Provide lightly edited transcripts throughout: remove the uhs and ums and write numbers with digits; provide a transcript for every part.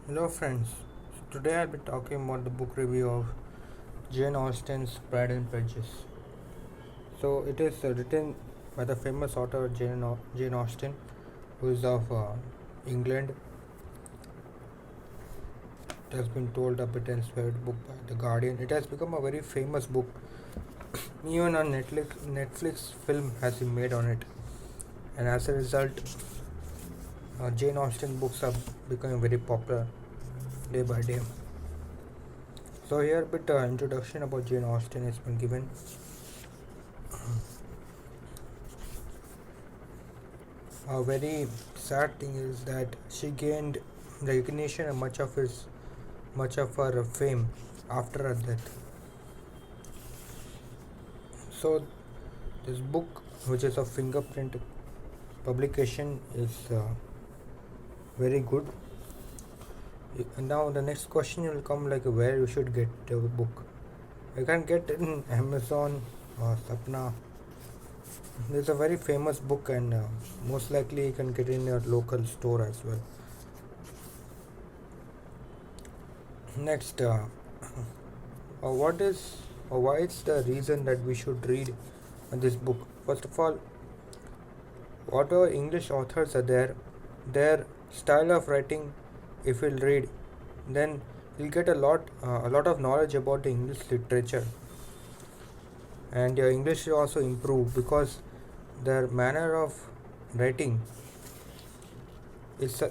Hello, friends. Today I'll be talking about the book review of Jane Austen's Pride and Prejudice. So, it is written by the famous author Jane Austen, who is of England. It has been told a Britain's favorite book by The Guardian. It has become a very famous book. Even a Netflix film has been made on it, and as a result, Jane Austen books are becoming very popular day by day. So here, a bit introduction about Jane Austen has been given. A very sad thing is that she gained recognition and much of her fame after her death. So this book, which is a fingerprint publication, is very good. And now the next question will come, like, where you should get the book. You can get it in Amazon or Sapna. It's a very famous book, and most likely you can get it in your local store as well. Next, what is or why is the reason that we should read this book? First of all, whatever English authors are there, their style of writing, if you'll read, then you'll get a lot of knowledge about the English literature, and your English will also improve because their manner of writing is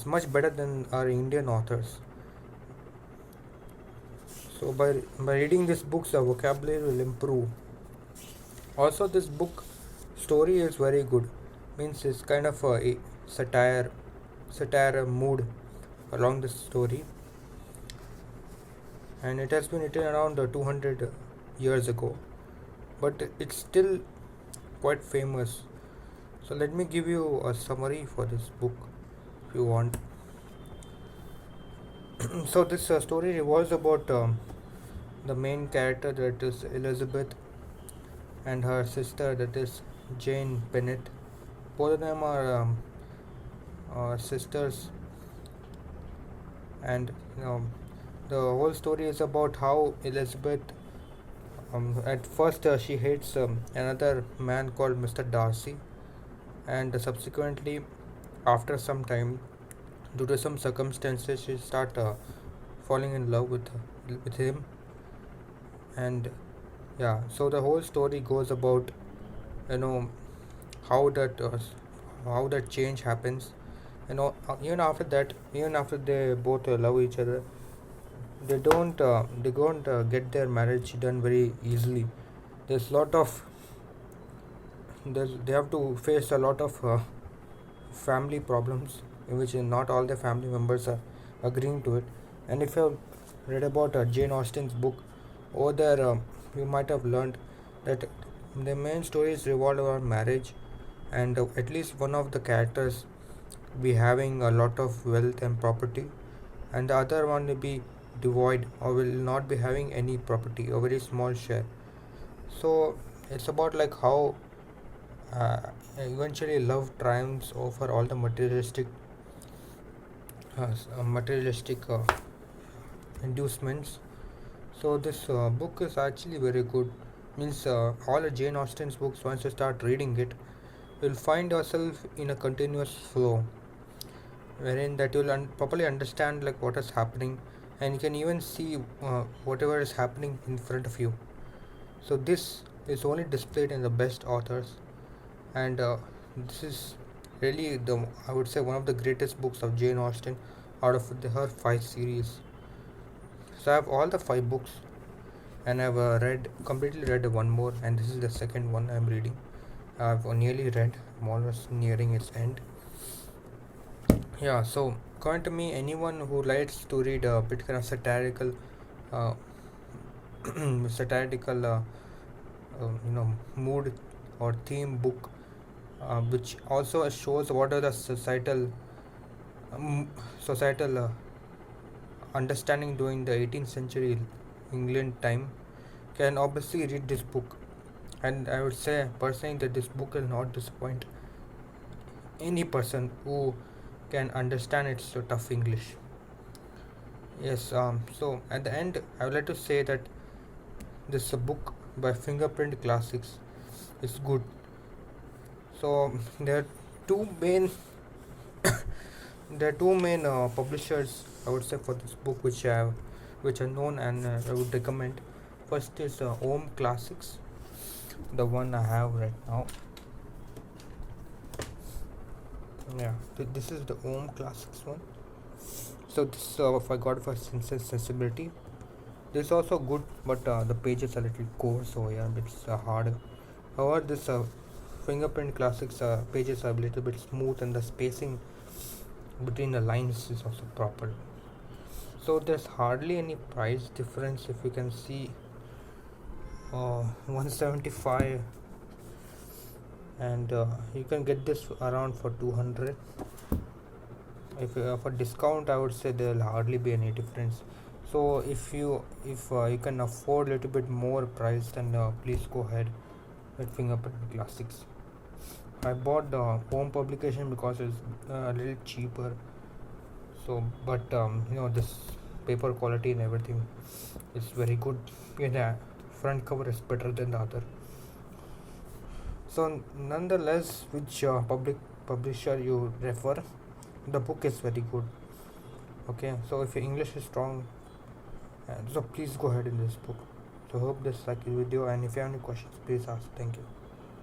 much better than our Indian authors. So by reading these books, the vocabulary will improve. Also, this book story is very good. Means it's kind of a satire mood along this story, and it has been written around 200 years ago, but it's still quite famous. So let me give you a summary for this book if you want. So this story revolves about the main character, that is Elizabeth, and her sister, that is Jane Bennet. Both of them are sisters, and the whole story is about how Elizabeth, at first she hates another man called Mr. Darcy, and subsequently, after some time, due to some circumstances, she start falling in love with him. And yeah, so the whole story goes about, you know how how that change happens. Even after they both love each other, they don't get their marriage done very easily. There's lot of they have to face a lot of family problems, in which not all the family members are agreeing to it. And if you have read about Jane Austen's book, over there you might have learned that the main stories revolve around marriage, and at least one of the characters be having a lot of wealth and property, and the other one will be devoid or will not be having any property or very small share. So it's about like how uh, eventually love triumphs over all the materialistic inducements. So this book is actually very good. Means all of Jane Austen's books, once you start reading it, you'll find yourself in a continuous flow, wherein that you'll properly understand like what is happening, and you can even see whatever is happening in front of you. So this is only displayed in the best authors, and this is really the, I would say, one of the greatest books of Jane Austen out of her five series. So I have all the five books, and I've read completely read one more, and this is the second one I'm reading. I've nearly read. I'm almost nearing its end. Yeah. So according to me, anyone who likes to read a bit kind of uh, satirical, mood or theme book, which also shows what are the um, societal understanding during the 18th century England time, can obviously read this book. And I would say personally that this book will not disappoint any person who can understand its tough English. Yes, so at the end, I would like to say that this book by Fingerprint Classics is good. So there are two main publishers, I would say, for this book which are known and I would recommend. First is Om Classics, the one I have right now. Yeah, this is the Om Classics one. So this I got for sensibility. This is also good, but the pages are a little coarse, so yeah, it's hard. However, this Fingerprint Classics pages are a little bit smooth, and the spacing between the lines is also proper. So there's hardly any price difference. If you can see, 175, and you can get this around for 200. If for discount, I would say there'll hardly be any difference. So if you can afford a little bit more price, then please go ahead with Fingerprint Classics. I bought the home publication because it's a little cheaper. So, but this paper quality and everything is very good. Yeah, front cover is better than the other. So, nonetheless, which public publisher you refer, the book is very good. Okay, so if your English is strong, so please go ahead in this book. So, hope this like your video, and if you have any questions, please ask. Thank you.